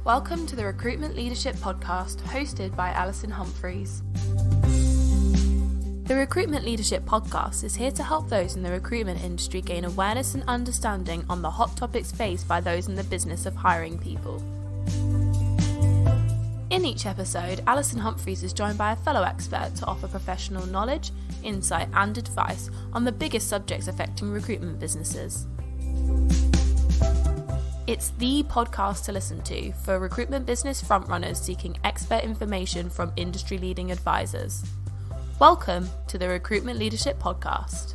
Welcome to the Recruitment Leadership Podcast, hosted by Alison Humphries. The Recruitment Leadership Podcast is here to help those in the recruitment industry gain awareness and understanding on the hot topics faced by those in the business of hiring people. In each episode, Alison Humphries is joined by a fellow expert to offer professional knowledge, insight and advice on the biggest subjects affecting recruitment businesses. It's the podcast to listen to for recruitment business frontrunners seeking expert information from industry-leading advisors. Welcome to the Recruitment Leadership Podcast.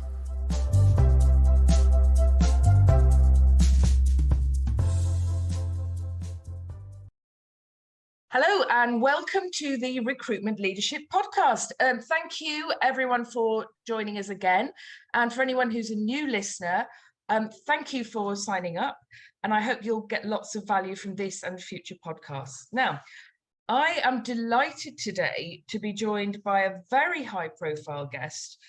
Hello and welcome to the Recruitment Leadership Podcast. Thank you everyone for joining us again. And for anyone who's a new listener, thank you for signing up. And I hope you'll get lots of value from this and future podcasts. Now, I am delighted today to be joined by a very high-profile guest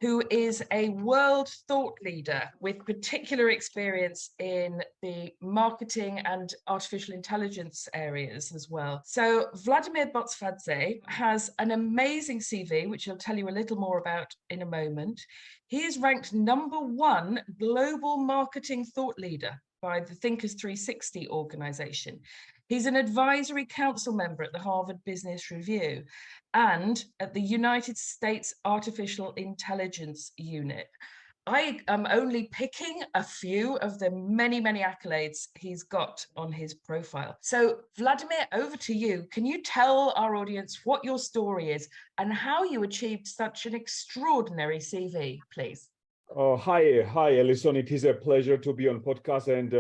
who is a world thought leader with particular experience in the marketing and artificial intelligence areas as well. So Vladimer Botsvadze has an amazing CV, which I'll tell you a little more about in a moment. He is ranked #1 global marketing thought leader by the Thinkers 360 organization. He's an advisory council member at the Harvard Business Review and at the United States Artificial Intelligence Unit. I am only picking a few of the many, many accolades he's got on his profile. So Vladimer, over to you. Can you tell our audience what your story is and how you achieved such an extraordinary CV, please? Hi, Alison. It is a pleasure to be on podcast. And,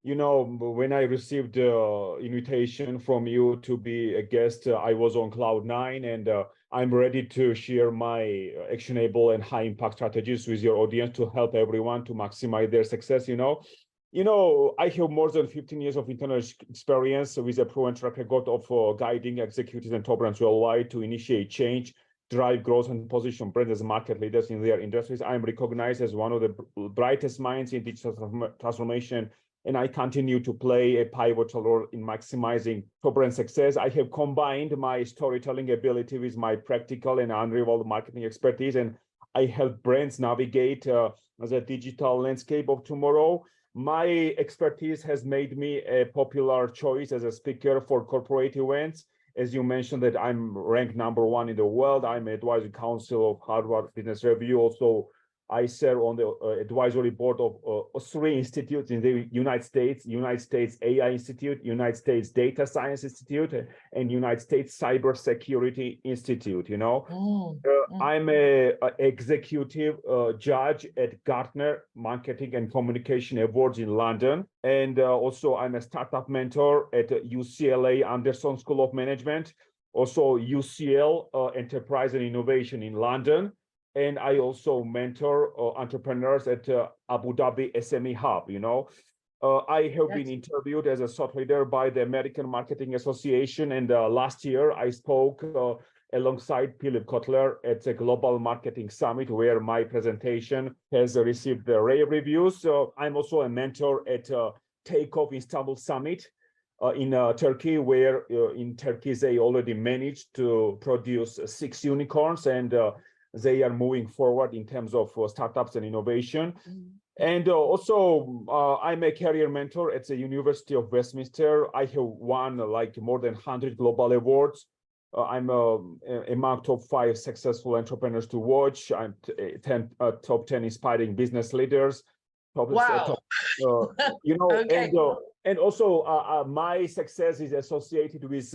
when I received the invitation from you to be a guest, I was on cloud nine, and I'm ready to share my actionable and high impact strategies with your audience to help everyone to maximize their success. I have more than 15 years of internal experience with a proven track record of guiding executives and top brands worldwide to initiate change, drive growth and position brands as market leaders in their industries. I'm recognized as one of the brightest minds in digital transformation, and I continue to play a pivotal role in maximizing top brand success. I have combined my storytelling ability with my practical and unrivaled marketing expertise, and I help brands navigate the digital landscape of tomorrow. My expertise has made me a popular choice as a speaker for corporate events. As you mentioned, that I'm ranked #1 in the world. I'm advisory council of Harvard Business Review. Also, I serve on the advisory board of 3 institutes in the United States AI Institute, United States Data Science Institute, and United States Cybersecurity Institute. I'm a executive judge at Gartner Marketing and Communication Awards in London. And also I'm a startup mentor at UCLA Anderson School of Management, also UCL Enterprise and Innovation in London. And I also mentor entrepreneurs at Abu Dhabi SME Hub. I have been interviewed as a thought leader by the American Marketing Association. And last year I spoke alongside Philip Kotler at the Global Marketing Summit, where my presentation has received rave reviews. So I'm also a mentor at Takeoff Istanbul Summit in Turkey, where in Turkey they already managed to produce 6 unicorns, and they are moving forward in terms of startups and innovation. And also, I'm a career mentor at the University of Westminster. I have won more than 100 global awards. I'm among top 5 successful entrepreneurs to watch. I'm top 10 inspiring business leaders. Wow. Okay. And also my success is associated with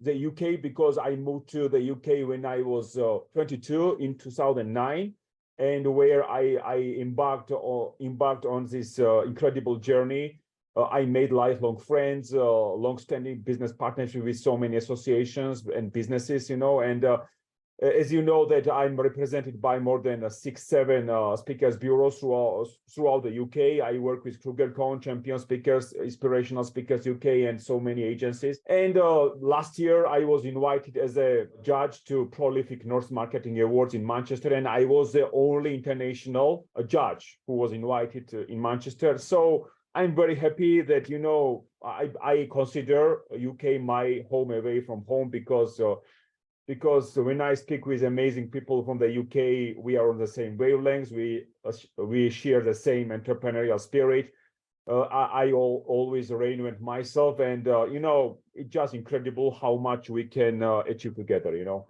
the UK, because I moved to the UK when I was 22 in 2009, and where I embarked on this incredible journey. I made lifelong friends, long-standing business partnership with so many associations and businesses, and as you know, that I'm represented by more than 6-7 speakers bureaus throughout the UK. I work with Kruger-Cohn, Champion Speakers, Inspirational Speakers UK, and so many agencies. And last year, I was invited as a judge to Prolific North Marketing Awards in Manchester, and I was the only international judge who was invited in Manchester. So I'm very happy that, I consider UK my home away from home because when I speak with amazing people from the UK, we are on the same wavelengths. We share the same entrepreneurial spirit. I always reinvent myself, and it's just incredible how much we can achieve together.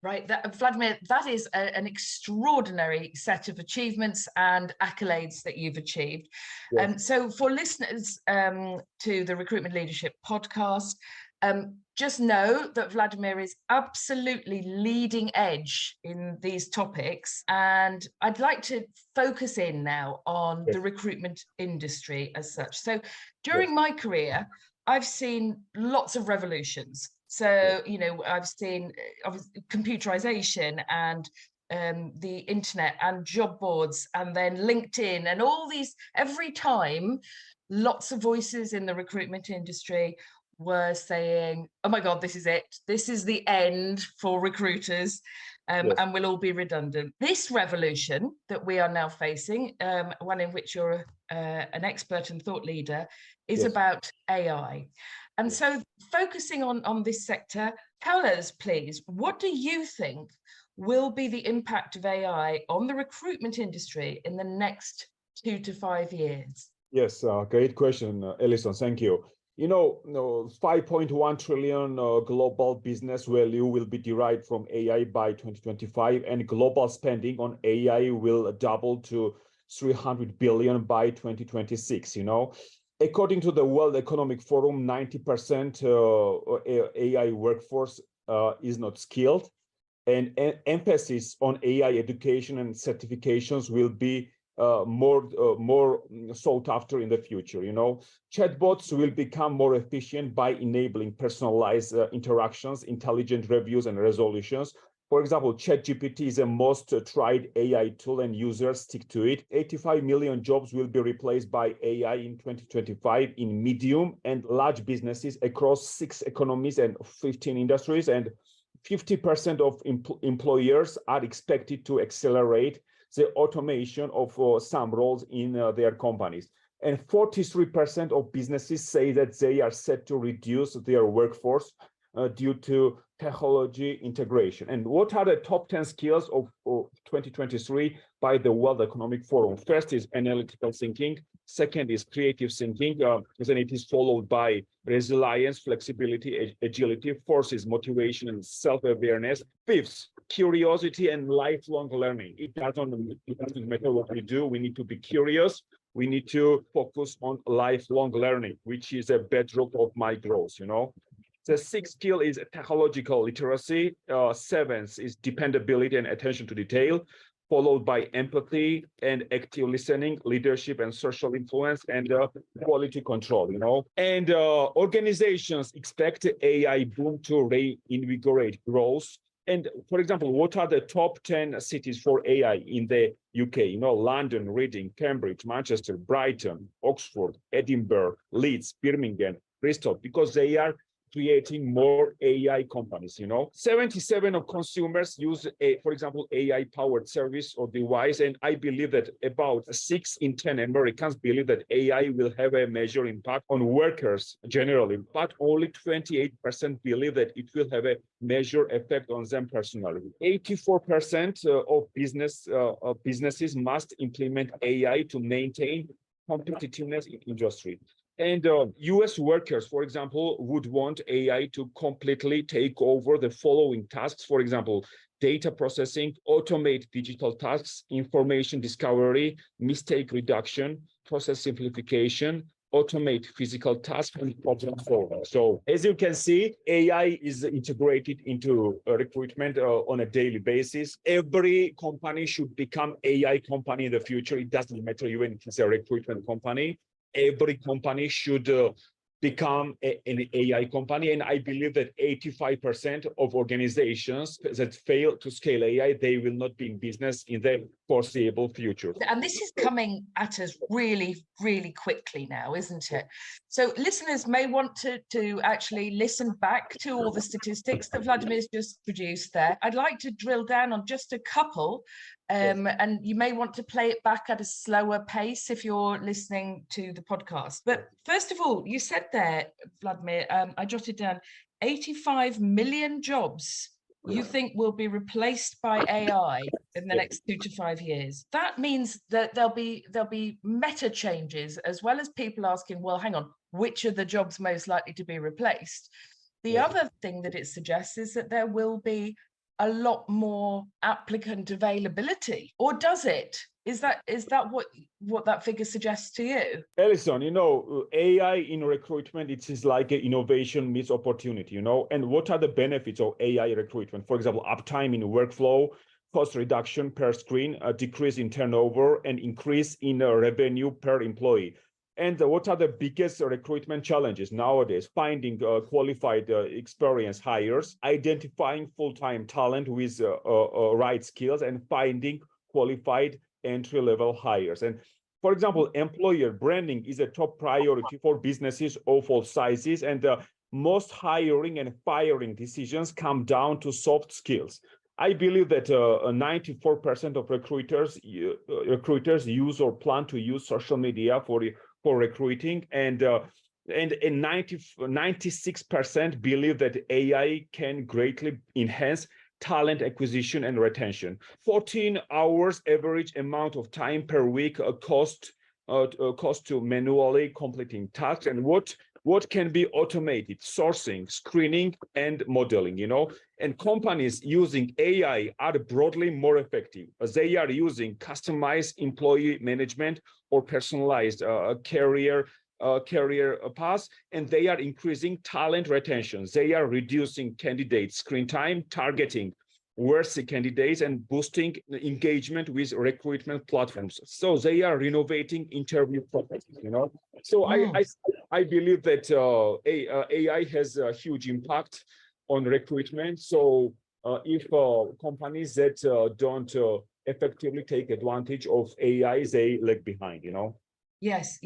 Right, Vladimir, that is an extraordinary set of achievements and accolades that you've achieved. Yes. So for listeners to the Recruitment Leadership Podcast, just know that Vladimir is absolutely leading edge in these topics. And I'd like to focus in now on the recruitment industry as such. So during my career, I've seen lots of revolutions. So, I've seen computerization and the internet and job boards and then LinkedIn and all these. Every time, lots of voices in the recruitment industry were saying, oh my God, this is it. This is the end for recruiters. And we'll all be redundant. This revolution that we are now facing, one in which you're an expert and thought leader, is about AI. And so focusing on this sector, tell us, please, what do you think will be the impact of AI on the recruitment industry in the next 2 to 5 years? Yes, great question, Alison. Thank you. 5.1 trillion global business value will be derived from AI by 2025, and global spending on AI will double to 300 billion by 2026. According to the World Economic Forum, 90% AI workforce is not skilled, and emphasis on AI education and certifications will be more sought after in the future. Chatbots will become more efficient by enabling personalized interactions, intelligent reviews, and resolutions. For example, ChatGPT is the most tried AI tool, and users stick to it. 85 million jobs will be replaced by AI in 2025 in medium and large businesses across 6 economies and 15 industries, and 50% of employers are expected to accelerate the automation of some roles in their companies. And 43% of businesses say that they are set to reduce their workforce due to technology integration. And what are the top 10 skills of 2023 by the World Economic Forum? First is analytical thinking. Second is creative thinking. Then it is followed by resilience, flexibility, agility. Fourth is motivation and self-awareness. Fifth, curiosity and lifelong learning. It doesn't matter what we do. We need to be curious. We need to focus on lifelong learning, which is a bedrock of my growth. The sixth skill is technological literacy. Seventh is dependability and attention to detail, followed by empathy and active listening, leadership and social influence, and quality control. And organizations expect AI boom to reinvigorate growth. And for example, what are the top 10 cities for AI in the UK? London, Reading, Cambridge, Manchester, Brighton, Oxford, Edinburgh, Leeds, Birmingham, Bristol, because they are creating more AI companies. 77% of consumers use for example, AI-powered service or device, and I believe that about 6 in 10 Americans believe that AI will have a major impact on workers generally, but only 28% believe that it will have a major effect on them personally. 84% of businesses must implement AI to maintain competitiveness in industry. And US workers, for example, would want AI to completely take over the following tasks. For example, data processing, automate digital tasks, information discovery, mistake reduction, process simplification, automate physical tasks, and problem solving. So as you can see, AI is integrated into recruitment on a daily basis. Every company should become AI company in the future. It doesn't matter even if it's a recruitment company. Every company should become an AI company. And I believe that 85% of organizations that fail to scale AI, they will not be in business in the foreseeable future. And this is coming at us really, really quickly now, isn't it? So listeners may want to actually listen back to all the statistics that Vladimir's just produced there. I'd like to drill down on just a couple And you may want to play it back at a slower pace if you're listening to the podcast. But first of all, you said there, Vladimir, I jotted down 85 million jobs you think will be replaced by AI in the next 2 to 5 years. That means that there'll be meta changes, as well as people asking, well, hang on, which are the jobs most likely to be replaced? The other thing that it suggests is that there will be a lot more applicant availability, or does it? Is that what that figure suggests to you? Alison, AI in recruitment, it is like an innovation meets opportunity, and what are the benefits of AI recruitment? For example, uptime in workflow, cost reduction per screen, a decrease in turnover, and increase in revenue per employee. And what are the biggest recruitment challenges nowadays? Finding qualified experienced hires, identifying full-time talent with right skills, and finding qualified entry-level hires. And for example, employer branding is a top priority for businesses of all sizes, and most hiring and firing decisions come down to soft skills. I believe that 94% of recruiters use or plan to use social media for recruiting, and 96% believe that AI can greatly enhance talent acquisition and retention. 14 hours average amount of time per week cost to manually completing tasks, and what can be automated: sourcing, screening, and modeling, and companies using AI are broadly more effective. They are using customized employee management or personalized career paths, and they are increasing talent retention. They are reducing candidate screen time, targeting worthy candidates, and boosting engagement with recruitment platforms. So they are renovating interview processes, So I believe that AI has a huge impact on recruitment. So if companies that don't effectively take advantage of AI, they lag behind, Yes,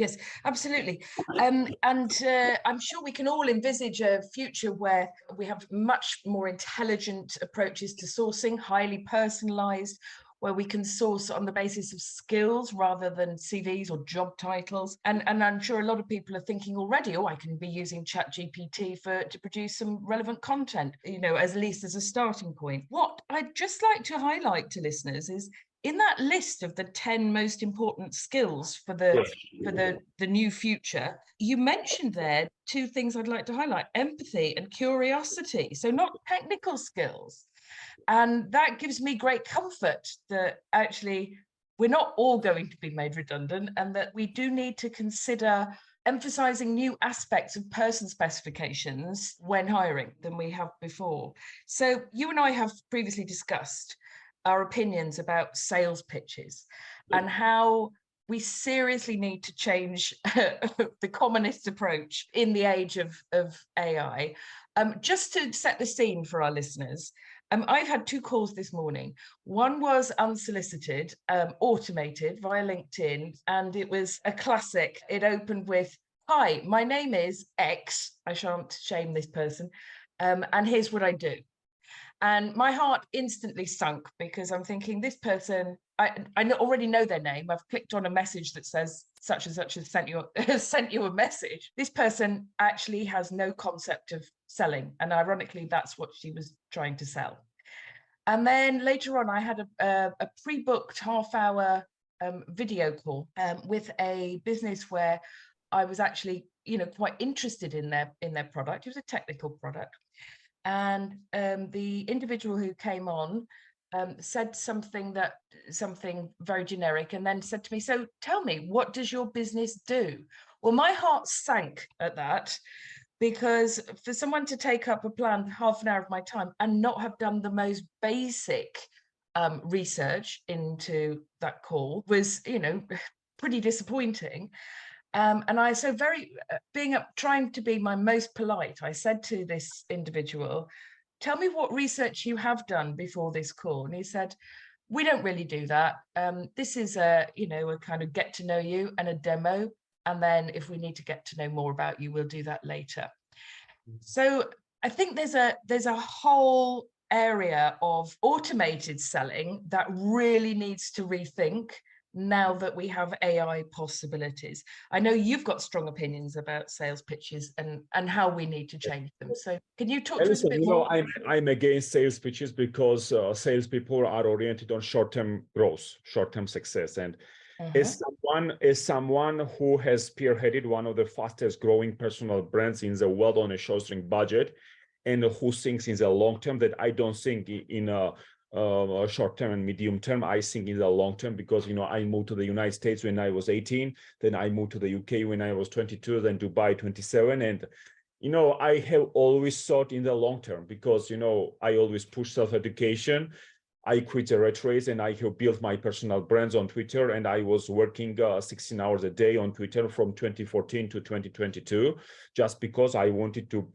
absolutely. And I'm sure we can all envisage a future where we have much more intelligent approaches to sourcing, highly personalized, where we can source on the basis of skills rather than CVs or job titles. And I'm sure a lot of people are thinking already, I can be using ChatGPT to produce some relevant content, at least as a starting point. What I'd just like to highlight to listeners is, in that list of the 10 most important skills for the new future, you mentioned there 2 things I'd like to highlight: empathy and curiosity. So not technical skills. And that gives me great comfort that actually we're not all going to be made redundant, and that we do need to consider emphasizing new aspects of person specifications when hiring than we have before. So you and I have previously discussed our opinions about sales pitches and how we seriously need to change the commonest approach in the age of AI. Just to set the scene for our listeners, I've had 2 calls this morning. One was unsolicited, automated via LinkedIn, and it was a classic. It opened with, "Hi, my name is X. I shan't shame this person. And here's what I do." And my heart instantly sunk, because I'm thinking, this person, I already know their name. I've clicked on a message that says such and such has sent you a message. This person actually has no concept of selling. And ironically, that's what she was trying to sell. And then later on, I had a pre-booked half-hour video call with a business where I was actually, quite interested in their product. It was a technical product. And the individual who came on said something very generic, and then said to me, "So tell me, what does your business do?" Well, my heart sank at that, because for someone to take up a planned half an hour of my time and not have done the most basic research into that call was, pretty disappointing. And I, so very trying to be my most polite, I said to this individual, "Tell me what research you have done before this call." And he said, "We don't really do that. This is a kind of get to know you and a demo. And then if we need to get to know more about you, we'll do that later." So I think there's a whole area of automated selling that really needs to rethink now that we have AI possibilities. I know you've got strong opinions about sales pitches and how we need to change them. So can you talk to us a bit more? I'm against sales pitches because salespeople are oriented on short-term growth, short-term success. And as someone who has spearheaded one of the fastest growing personal brands in the world on a shoestring budget, and who thinks in the long term, that I don't think in a short term and medium term, I think in the long term, because I moved to the United States when I was 18, then I moved to the UK when I was 22, then Dubai 27, and I have always thought in the long term, because I always push self-education. I quit the rat race and I have built my personal brands on Twitter, and I was working 16 hours a day on Twitter from 2014 to 2022, just because I wanted to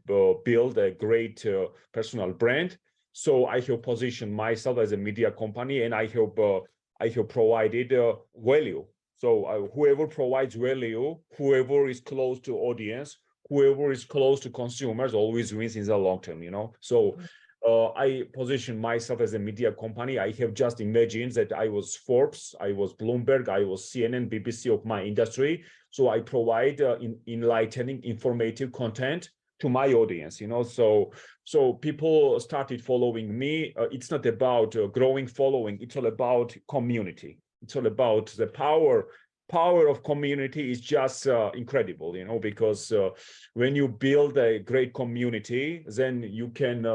build a great personal brand. So I have positioned myself as a media company, and I have provided value. So whoever provides value, whoever is close to audience, whoever is close to consumers always wins in the long term, So I position myself as a media company. I have just imagined that I was Forbes, I was Bloomberg, I was CNN, BBC of my industry. So I provide enlightening, informative content to my audience, So people started following me. It's not about growing following. It's all about community. It's all about the power of community is just incredible, because when you build a great community, then you can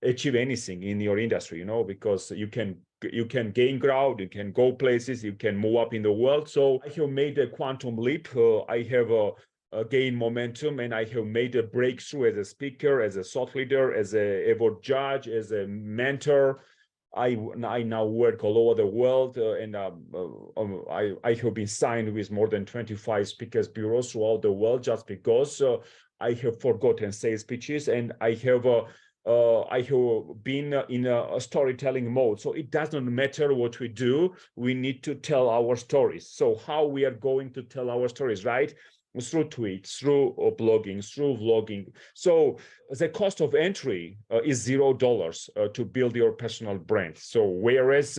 achieve anything in your industry, because you can gain ground, you can go places, you can move up in the world. So I have made a quantum leap. I have gained momentum, and I have made a breakthrough as a speaker, as a thought leader, as a award judge, as a mentor. I now work all over the world, and I have been signed with more than 25 speakers bureaus throughout the world, just because I have forgotten sales pitches, and I have been in a storytelling mode. So it doesn't matter what we do, we need to tell our stories. So how we are going to tell our stories, right? Through tweets, through blogging, through vlogging. So the cost of entry is $0 to build your personal brand. So whereas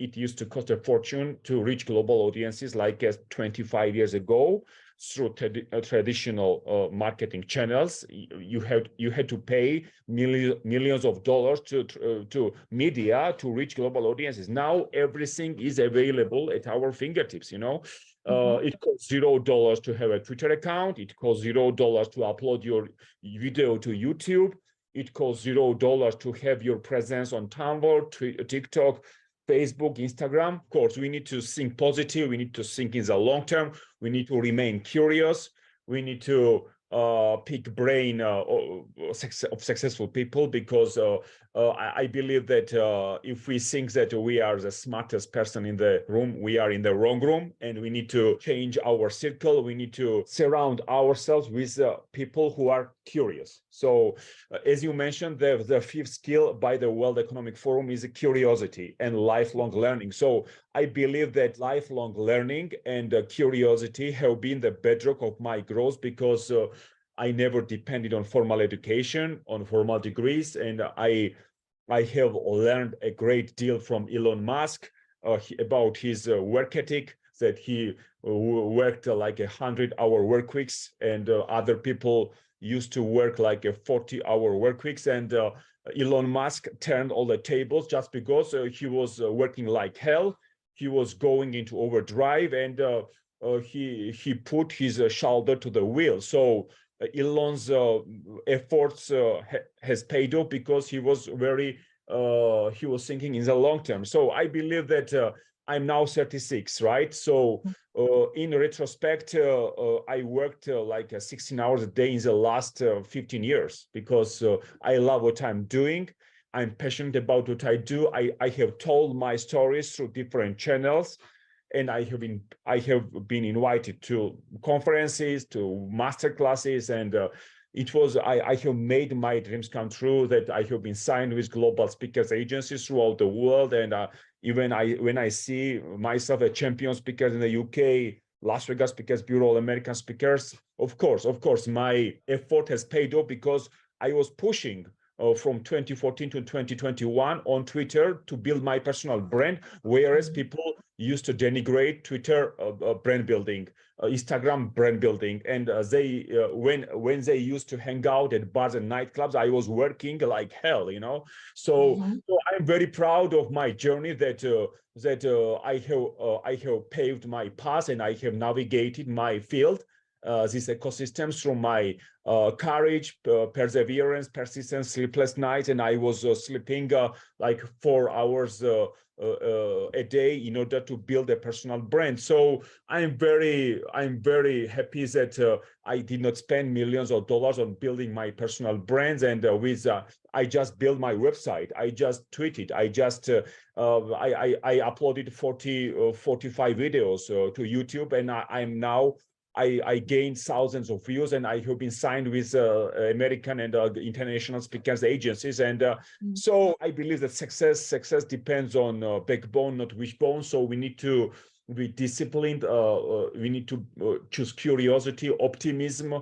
it used to cost a fortune to reach global audiences like 25 years ago, through traditional marketing channels, you had to pay millions of dollars to media to reach global audiences. Now everything is available at our fingertips. It costs $0 to have a Twitter account. It costs $0 to upload your video to YouTube. It costs $0 to have your presence on Tumblr, TikTok, Facebook, Instagram. Of course, we need to think positive. We need to think in the long term. We need to remain curious. We need to pick brain of successful people, because I believe that if we think that we are the smartest person in the room, we are in the wrong room, and we need to change our circle. We need to surround ourselves with people who are curious. So as you mentioned, the fifth skill by the World Economic Forum is curiosity and lifelong learning. So I believe that lifelong learning and curiosity have been the bedrock of my growth, because I never depended on formal education, on formal degrees, and I have learned a great deal from Elon Musk about his work ethic, that he worked like 100-hour work weeks, and other people used to work like 40-hour work weeks. And Elon Musk turned all the tables just because he was working like hell. He was going into overdrive, and he put his shoulder to the wheel. So Elon's efforts has paid off, because he was he was thinking in the long term. So I believe that I'm now 36, right? So in retrospect, I worked like 16 hours a day in the last 15 years, because I love what I'm doing. I'm passionate about what I do. I have told my stories through different channels, and I have been invited to conferences, to masterclasses, and I have made my dreams come true, that I have been signed with global speakers agencies throughout the world. And when I see myself a champion speaker in the UK, Las Vegas Speakers Bureau, All American Speakers, of course, my effort has paid off, because I was pushing from 2014 to 2021 on Twitter to build my personal brand, whereas people used to denigrate Twitter brand building, Instagram brand building, and when they used to hang out at bars and nightclubs, I was working like hell, So I'm very proud of my journey that I have paved my path and I have navigated my field. These ecosystems through my courage, perseverance, persistence, sleepless nights, and I was sleeping like 4 hours a day in order to build a personal brand. So I'm very happy that I did not spend millions of dollars on building my personal brands, and I just built my website. I just tweeted. I uploaded 45 videos to YouTube, and I gained thousands of views, and I have been signed with American and international speakers agencies. And so I believe that success depends on backbone, not wishbone. So we need to be disciplined. We need to choose curiosity, optimism.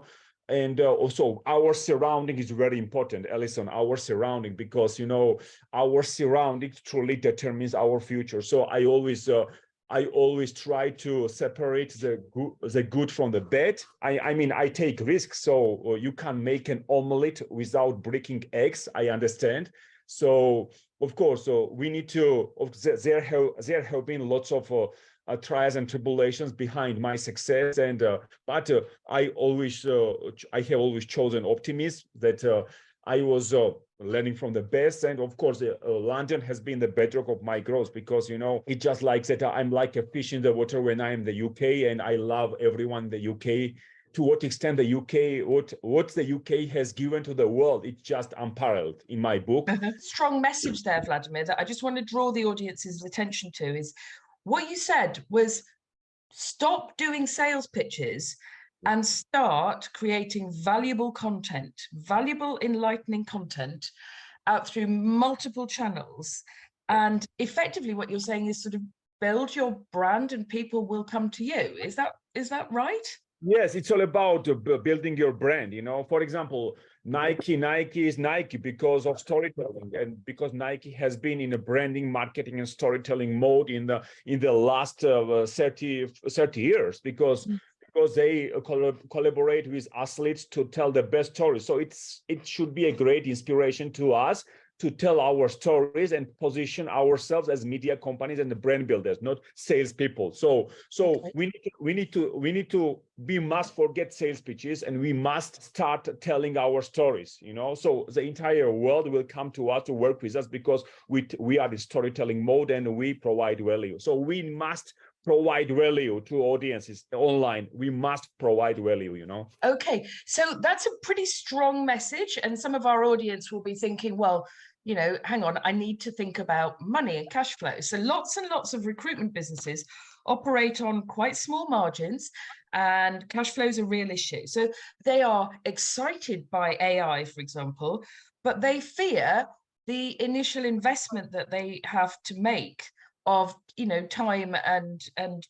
And also our surrounding is very important, Alison, our surrounding, because, our surrounding truly determines our future. So I always try to separate the good from the bad. I mean, I take risks, so you can make an omelet without breaking eggs. I understand. So of course, we need to. There have been lots of trials and tribulations behind my success, and but I have always chosen optimism. That I was learning from the best, and of course London has been the bedrock of my growth, because it just like that I'm like a fish in the water when I'm in the UK, and I love everyone in the UK. To what extent the UK, what the UK has given to the world, it's just unparalleled in my book. Strong message there, Vladimir, that I just want to draw the audience's attention to is what you said was stop doing sales pitches and start creating valuable content, valuable, enlightening content out through multiple channels. And effectively what you're saying is sort of build your brand and people will come to you. Is that right? Yes, it's all about building your brand. For example, Nike is Nike because of storytelling, and because Nike has been in a branding, marketing, and storytelling mode in the last 30 years, because they collaborate with athletes to tell the best stories. So it should be a great inspiration to us to tell our stories and position ourselves as media companies and the brand builders, not salespeople. So we must forget sales pitches, and we must start telling our stories. So the entire world will come to us to work with us because we are in storytelling mode and we provide value. So we must provide value to audiences online. We must provide value. Okay, so that's a pretty strong message, and some of our audience will be thinking, well, hang on, I need to think about money and cash flow. So lots and lots of recruitment businesses operate on quite small margins, and cash flow is a real issue. So they are excited by AI, for example, but they fear the initial investment that they have to make of time and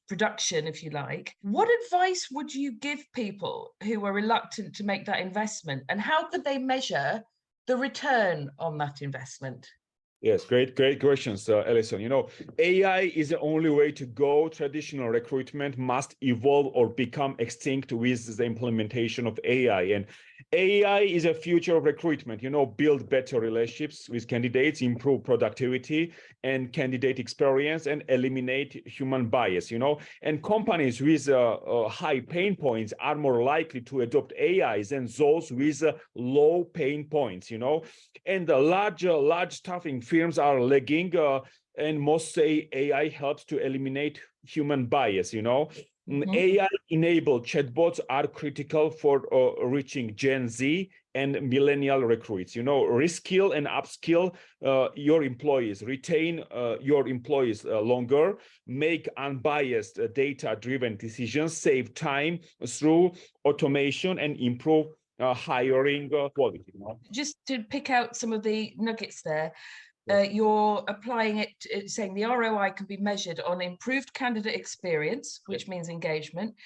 production, if you like. What advice would you give people who are reluctant to make that investment, and how could they measure the return on that investment? Yes, great questions, Alison. AI is the only way to go. Traditional recruitment must evolve or become extinct with the implementation of AI. And AI is a future of recruitment. Build better relationships with candidates, improve productivity and candidate experience, and eliminate human bias. And companies with high pain points are more likely to adopt AI than those with low pain points. And the large staffing firms are lagging, and most say AI helps to eliminate human bias. AI-enabled chatbots are critical for reaching Gen Z and millennial recruits. Reskill and upskill your employees, retain your employees longer, make unbiased data-driven decisions, save time through automation, and improve hiring quality. Just to pick out some of the nuggets there, you're applying it, saying the ROI can be measured on improved candidate experience, which means engagement,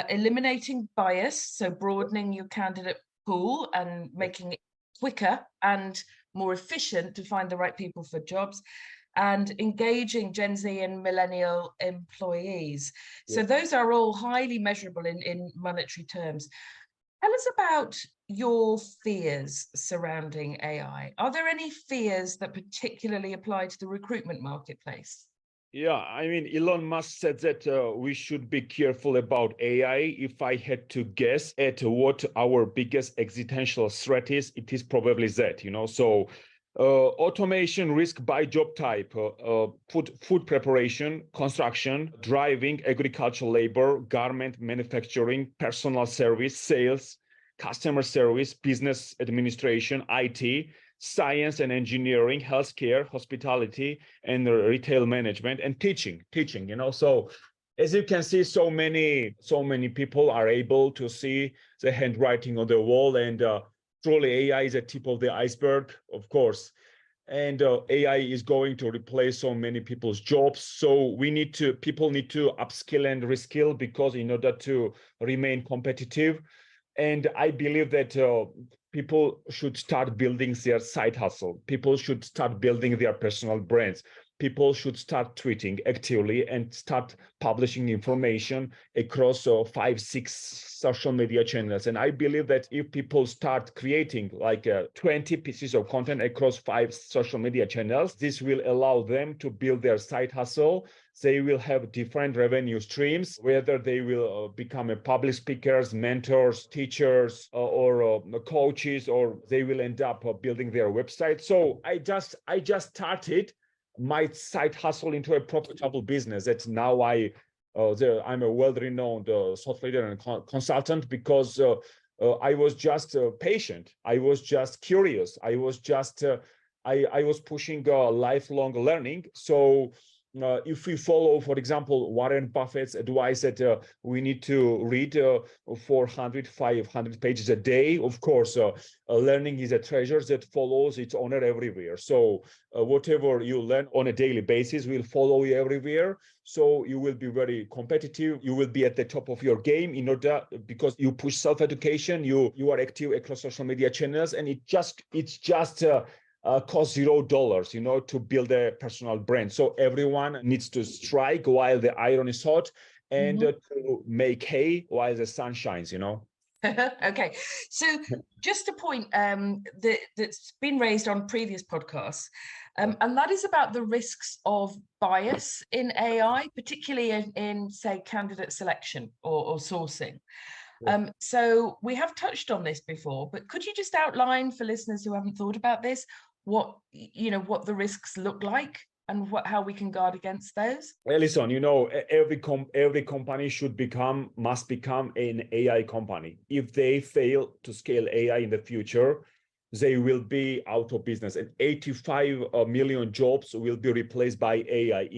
eliminating bias, so broadening your candidate pool and making it quicker and more efficient to find the right people for jobs, and engaging Gen Z and millennial employees. So those are all highly measurable in monetary terms. Tell us about your fears surrounding AI. Are there any fears that particularly apply to the recruitment marketplace? Yeah, I mean, Elon Musk said that we should be careful about AI. If I had to guess at what our biggest existential threat is, it is probably that, So automation risk by job type, food preparation, construction, driving, agricultural labor, garment manufacturing, personal service, sales, customer service, business administration, IT, science and engineering, healthcare, hospitality, and retail management, and teaching. So as you can see, so many people are able to see the handwriting on the wall, and truly AI is a tip of the iceberg, of course. And AI is going to replace so many people's jobs. So people need to upskill and reskill, because in order to remain competitive. And I believe that people should start building their side hustle. People should start building their personal brands. People should start tweeting actively and start publishing information across 5-6 social media channels. And I believe that if people start creating like 20 pieces of content across 5 social media channels, this will allow them to build their side hustle. They will have different revenue streams, whether they will become a public speakers, mentors, teachers, or coaches, or they will end up building their website. So I just started my side hustle into a profitable business. That now I'm a well-renowned thought leader and consultant, because I was just patient. I was just curious. I was pushing lifelong learning. So if we follow, for example, Warren Buffett's advice that we need to read 400, 500 pages a day, of course, learning is a treasure that follows its owner everywhere. So whatever you learn on a daily basis will follow you everywhere. So you will be very competitive. You will be at the top of your game because you push self-education. You are active across social media channels, and it's just costs $0, to build a personal brand. So everyone needs to strike while the iron is hot, and to make hay while the sun shines. Okay, so just a point that's been raised on previous podcasts, and that is about the risks of bias in AI, particularly in say, candidate selection or sourcing. So we have touched on this before, but could you just outline for listeners who haven't thought about this, what the risks look like and how we can guard against those? Alison, every company must become an AI company. If they fail to scale AI in the future, they will be out of business, and 85 million jobs will be replaced by AI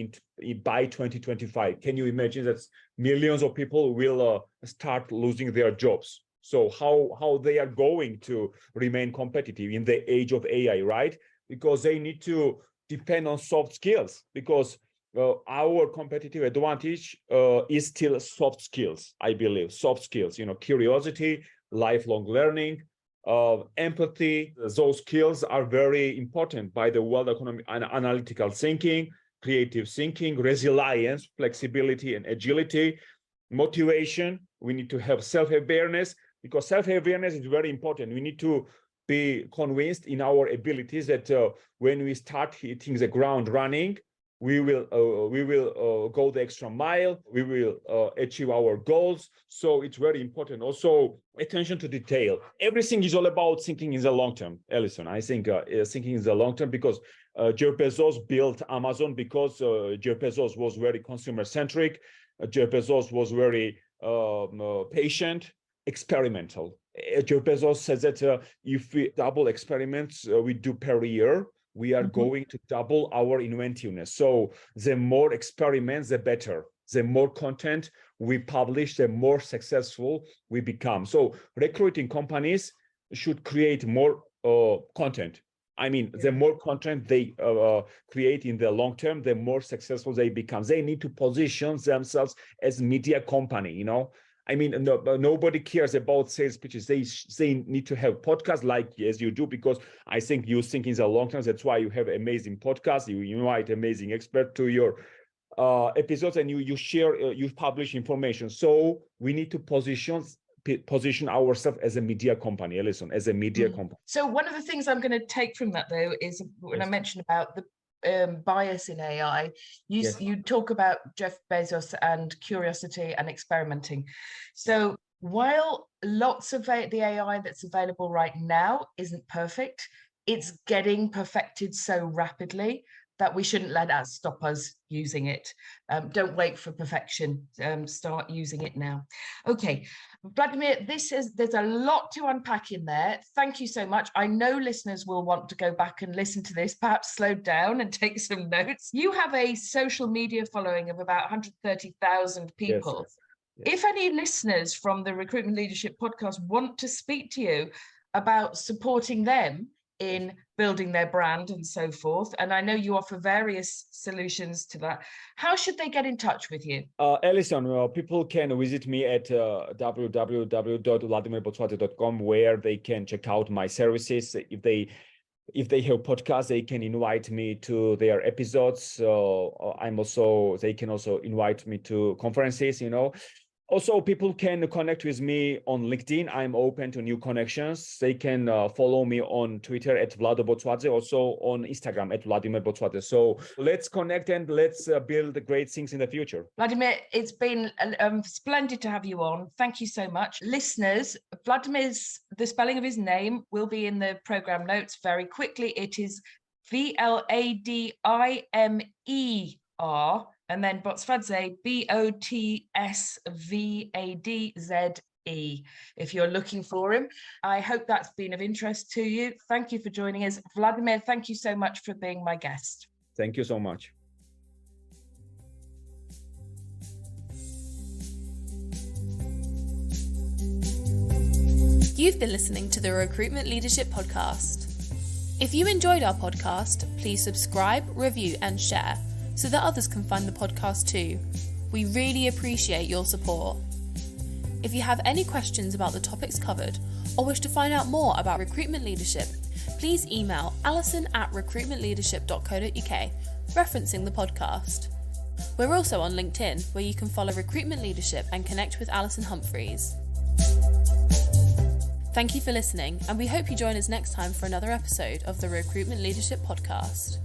by 2025. Can you imagine that millions of people will start losing their jobs? So how they are going to remain competitive in the age of AI, right? Because they need to depend on soft skills, because our competitive advantage is still soft skills, I believe. Soft skills, curiosity, lifelong learning, empathy. Those skills are very important by the world economy, and analytical thinking, creative thinking, resilience, flexibility, and agility, motivation. We need to have self-awareness, because self-awareness is very important. We need to be convinced in our abilities that when we start hitting the ground running, we will go the extra mile. We will achieve our goals. So it's very important. Also, attention to detail. Everything is all about thinking in the long term, Alison. I think thinking in the long term, because Jeff Bezos built Amazon because Jeff Bezos was very consumer-centric. Jeff Bezos was very patient, experimental. Jeff Bezos says that if we double experiments we do per year, we are going to double our inventiveness. So the more experiments, the better. The more content we publish, the more successful we become. So recruiting companies should create more content. I mean, the more content they create in the long term, the more successful they become. They need to position themselves as media company, I mean, nobody cares about sales pitches. They need to have podcasts like as you do, because I think you think in the long term. That's why you have amazing podcasts. You invite amazing experts to your episodes, and you share, you publish information. So we need to position ourselves as a media company, Alison, as a media company. So one of the things I'm going to take from that, though, is when I mentioned about the bias in AI, you talk about Jeff Bezos and curiosity and experimenting. So while lots of the AI that's available right now isn't perfect, it's getting perfected so rapidly that we shouldn't let that stop us using it. Don't wait for perfection. Start using it now. Okay, Vladimir, there's a lot to unpack in there. Thank you so much. I know listeners will want to go back and listen to this, perhaps slow down and take some notes. You have a social media following of about 130,000 people. Yes. If any listeners from the Recruitment Leadership Podcast want to speak to you about supporting them in building their brand and so forth, and I know you offer various solutions to that, how should they get in touch with you? Alison, people can visit me at www.vladimerbotsvadze.com, where they can check out my services. If they have podcasts, they can invite me to their episodes. They can also invite me to conferences, Also, people can connect with me on LinkedIn. I'm open to new connections. They can follow me on Twitter at Vlado Botsvadze, also on Instagram at Vladimer Botsvadze. So let's connect and let's build great things in the future. Vladimir, it's been splendid to have you on. Thank you so much. Listeners, the spelling of his name will be in the program notes very quickly. It is Vladimer, and then Botsvadze, Botsvadze. If you're looking for him. I hope that's been of interest to you. Thank you for joining us. Vladimir, thank you so much for being my guest. Thank you so much. You've been listening to the Recruitment Leadership Podcast. If you enjoyed our podcast, please subscribe, review, and share, so that others can find the podcast too. We really appreciate your support. If you have any questions about the topics covered, or wish to find out more about recruitment leadership, please email alison@recruitmentleadership.co.uk, referencing the podcast. We're also on LinkedIn, where you can follow Recruitment Leadership and connect with Alison Humphries. Thank you for listening, and we hope you join us next time for another episode of the Recruitment Leadership Podcast.